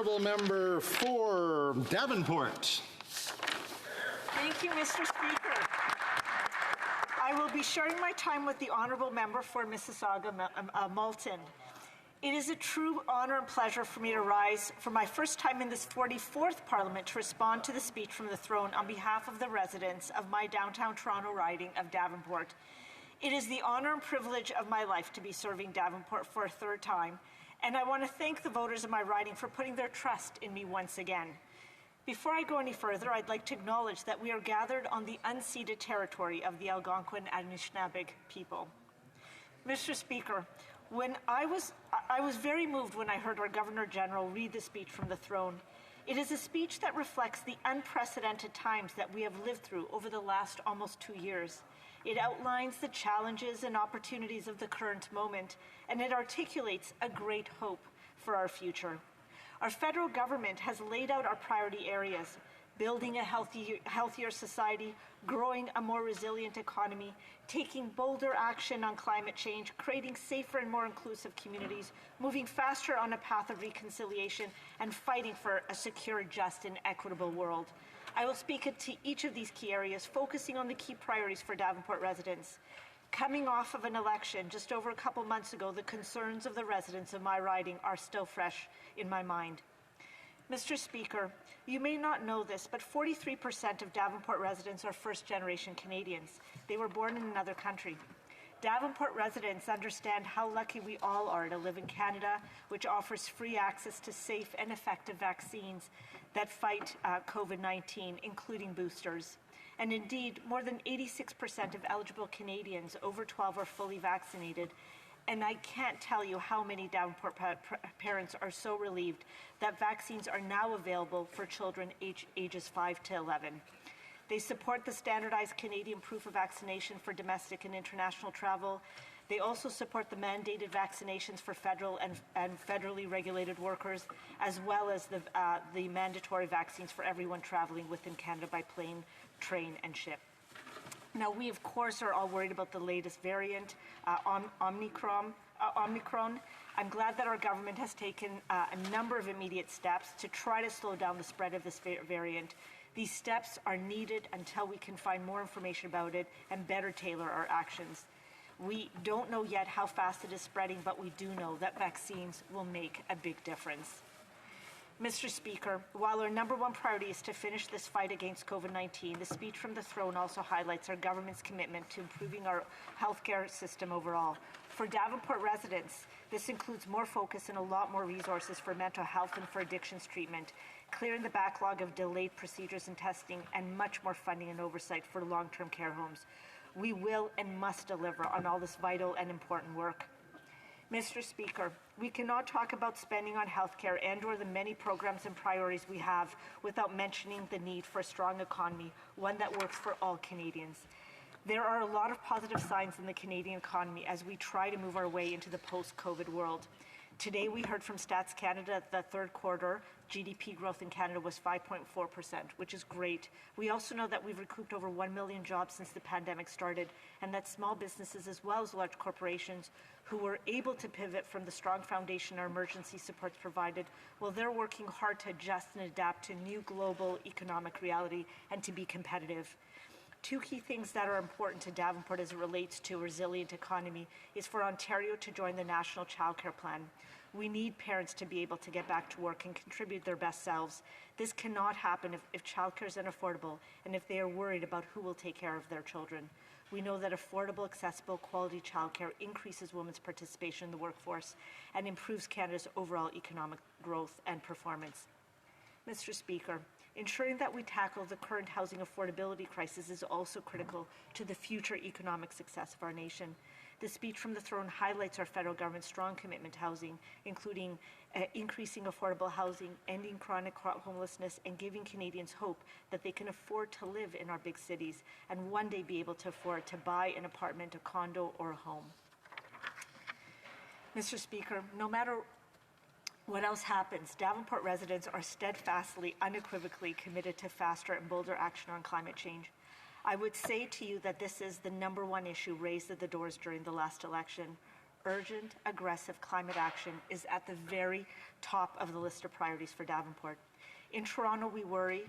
Honourable Member for Davenport. Thank you, Mr. Speaker. I will be sharing my time with the Honourable Member for Mississauga Malton. It is a true honour and pleasure for me to rise for my first time in this 44th Parliament to respond to the speech from the throne on behalf of the residents of my downtown Toronto riding of Davenport. It is the honour and privilege of my life to be serving Davenport for a third time, and I want to thank the voters of my riding for putting their trust in me once again. Before I go any further, I'd like to acknowledge that we are gathered on the unceded territory of the Algonquin and Anishinaabe people. Mr. Speaker, I was very moved when I heard our Governor General read the speech from the throne. It is a speech that reflects the unprecedented times that we have lived through over the last almost 2 years. It outlines the challenges and opportunities of the current moment, and it articulates a great hope for our future. Our federal government has laid out our priority areas: building a healthier society, growing a more resilient economy, taking bolder action on climate change, creating safer and more inclusive communities, moving faster on a path of reconciliation, and fighting for a secure, just, and equitable world. I will speak to each of these key areas, focusing on the key priorities for Davenport residents. Coming off of an election just over a couple months ago, the concerns of the residents of my riding are still fresh in my mind. Mr. Speaker, you may not know this, but 43% of Davenport residents are first-generation Canadians. They were born in another country. Davenport residents understand how lucky we all are to live in Canada, which offers free access to safe and effective vaccines that fight COVID-19, including boosters. And indeed, more than 86% of eligible Canadians over 12 are fully vaccinated. And I can't tell you how many Davenport parents are so relieved that vaccines are now available for children ages 5 to 11. They support the standardized Canadian proof of vaccination for domestic and international travel. They also support the mandated vaccinations for federal and federally regulated workers, as well as the mandatory vaccines for everyone traveling within Canada by plane, train, and ship. Now, we, of course, are all worried about the latest variant, Omicron. I'm glad that our government has taken a number of immediate steps to try to slow down the spread of this variant. These steps are needed until we can find more information about it and better tailor our actions. We don't know yet how fast it is spreading, but we do know that vaccines will make a big difference. Mr. Speaker, while our number one priority is to finish this fight against COVID-19, the speech from the throne also highlights our government's commitment to improving our healthcare system overall. For Davenport residents, this includes more focus and a lot more resources for mental health and for addictions treatment, clearing the backlog of delayed procedures and testing, and much more funding and oversight for long-term care homes. We will and must deliver on all this vital and important work. Mr. Speaker, we cannot talk about spending on healthcare and/or the many programs and priorities we have without mentioning the need for a strong economy, one that works for all Canadians. There are a lot of positive signs in the Canadian economy as we try to move our way into the post-COVID world. Today, we heard from Stats Canada that the third quarter GDP growth in Canada was 5.4%, which is great. We also know that we've recouped over 1 million jobs since the pandemic started, and that small businesses as well as large corporations who were able to pivot from the strong foundation our emergency supports provided, well, they're working hard to adjust and adapt to new global economic reality and to be competitive. Two key things that are important to Davenport as it relates to a resilient economy is for Ontario to join the National Childcare Plan. We need parents to be able to get back to work and contribute their best selves. This cannot happen if childcare is unaffordable and if they are worried about who will take care of their children. We know that affordable, accessible, quality childcare increases women's participation in the workforce and improves Canada's overall economic growth and performance. Mr. Speaker, ensuring that we tackle the current housing affordability crisis is also critical to the future economic success of our nation. The speech from the throne highlights our federal government's strong commitment to housing, including increasing affordable housing, ending chronic homelessness, and giving Canadians hope that they can afford to live in our big cities and one day be able to afford to buy an apartment, a condo, or a home. Mr. Speaker, no matter what else happens, Davenport residents are steadfastly, unequivocally committed to faster and bolder action on climate change. I would say to you that this is the number one issue raised at the doors during the last election. urgent, aggressive climate action is at the very top of the list of priorities for Davenport. In Toronto, we worry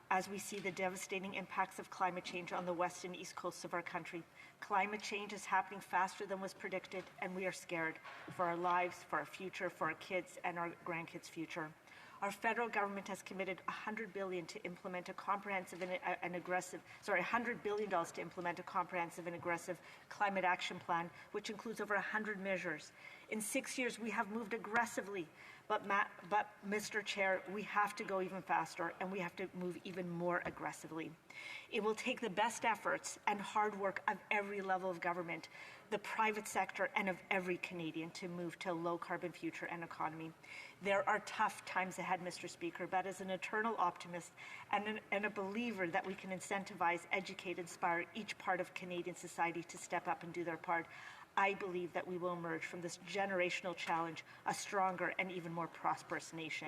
as we see the devastating impacts of climate change on the west and east coasts of our country. Climate change is happening faster than was predicted, and we are scared for our lives, for our future, for our kids and our grandkids' future. Our federal government has committed $100 billion to implement a comprehensive and aggressive, $100 billion to implement a comprehensive and aggressive climate action plan, which includes over 100 measures. In 6 years, we have moved aggressively, but Mr. Chair, we have to go even faster, and we have to move even more aggressively. It will take the best efforts and hard work of every level of government, the private sector, and of every Canadian to move to a low-carbon future and economy. There are tough times ahead, Mr. Speaker, but as an eternal optimist and a believer that we can incentivize, educate, inspire each part of Canadian society to step up and do their part, I believe that we will emerge from this generational challenge a stronger and even more prosperous nation.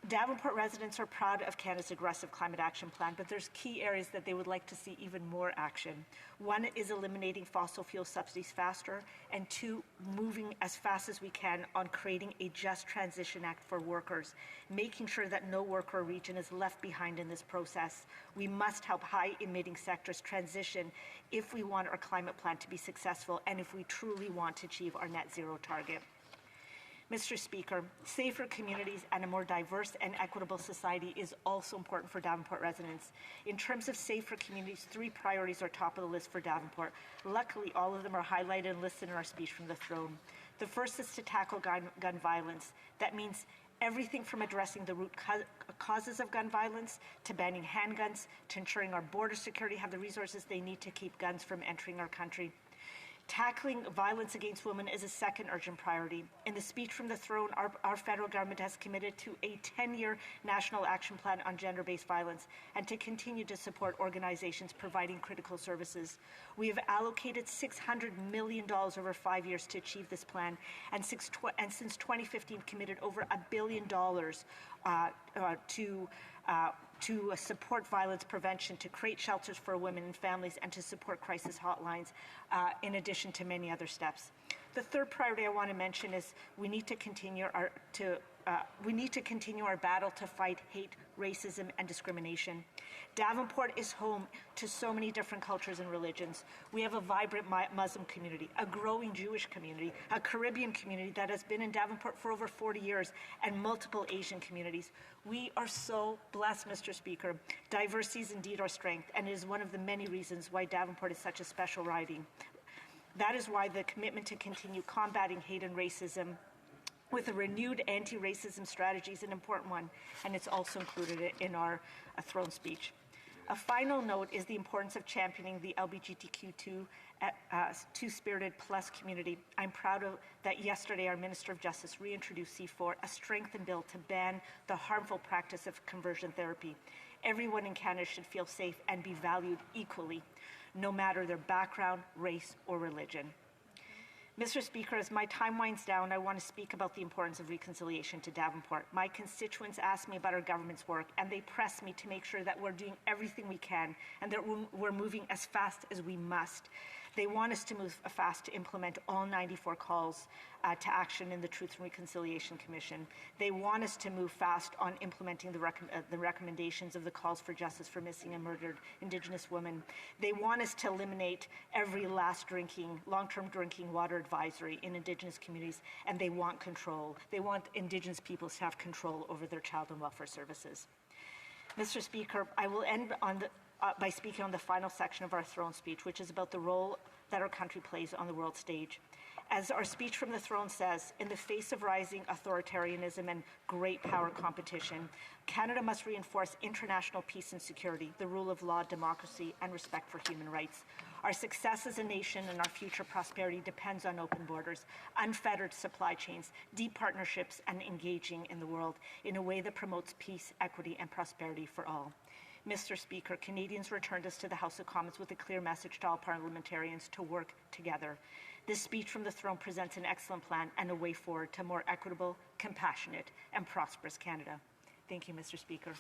Davenport residents are proud of Canada's aggressive climate action plan, but there's key areas that they would like to see even more action. One is eliminating fossil fuel subsidies faster, and two, moving as fast as we can on creating a Just Transition Act for workers, making sure that no worker or region is left behind in this process. We must help high-emitting sectors transition if we want our climate plan to be successful and if we truly want to achieve our net zero target. Mr. Speaker, safer communities and a more diverse and equitable society is also important for Davenport residents. In terms of safer communities, 3 priorities are top of the list for Davenport. Luckily, all of them are highlighted and listed in our speech from the throne. The first is to tackle gun violence. That means everything from addressing the root causes of gun violence, to banning handguns, to ensuring our border security have the resources they need to keep guns from entering our country. Tackling violence against women is a second urgent priority. In the speech from the throne, our federal government has committed to a 10-year national action plan on gender-based violence and to continue to support organizations providing critical services. We have allocated $600 million over 5 years to achieve this plan, and since 2015 committed over $1 billion to support violence prevention, to create shelters for women and families, and to support crisis hotlines, in addition to many other steps. The third priority I want to mention is we need to continue our battle to fight hate, racism, and discrimination. Davenport is home to so many different cultures and religions. We have a vibrant Muslim community, a growing Jewish community, a Caribbean community that has been in Davenport for over 40 years, and multiple Asian communities. We are so blessed, Mr. Speaker. Diversity is indeed our strength, and it is one of the many reasons why Davenport is such a special riding. That is why the commitment to continue combating hate and racism with a renewed anti-racism strategy is an important one, and it's also included in our throne speech. A final note is the importance of championing the LGBTQ2 two-spirited plus community. I'm proud that yesterday our Minister of Justice reintroduced C4, a strengthened bill to ban the harmful practice of conversion therapy. Everyone in Canada should feel safe and be valued equally, no matter their background, race, or religion. Mr. Speaker, as my time winds down, I want to speak about the importance of reconciliation to Davenport. My constituents ask me about our government's work, and they press me to make sure that we're doing everything we can and that we're moving as fast as we must. They want us to move fast to implement all 94 calls to action in the Truth and Reconciliation Commission. They want us to move fast on implementing the recommendations of the calls for justice for missing and murdered Indigenous women. They want us to eliminate every last long-term drinking water advisory in Indigenous communities, and they want control. They want Indigenous peoples to have control over their child and welfare services. Mr. Speaker, I will end by speaking on the final section of our throne speech, which is about the role that our country plays on the world stage. As our speech from the throne says, in the face of rising authoritarianism and great power competition, Canada must reinforce international peace and security, the rule of law, democracy, and respect for human rights. Our success as a nation and our future prosperity depends on open borders, unfettered supply chains, deep partnerships, and engaging in the world in a way that promotes peace, equity, and prosperity for all. Mr. Speaker, Canadians returned us to the House of Commons with a clear message to all parliamentarians to work together. This speech from the throne presents an excellent plan and a way forward to a more equitable, compassionate, and prosperous Canada. Thank you, Mr. Speaker.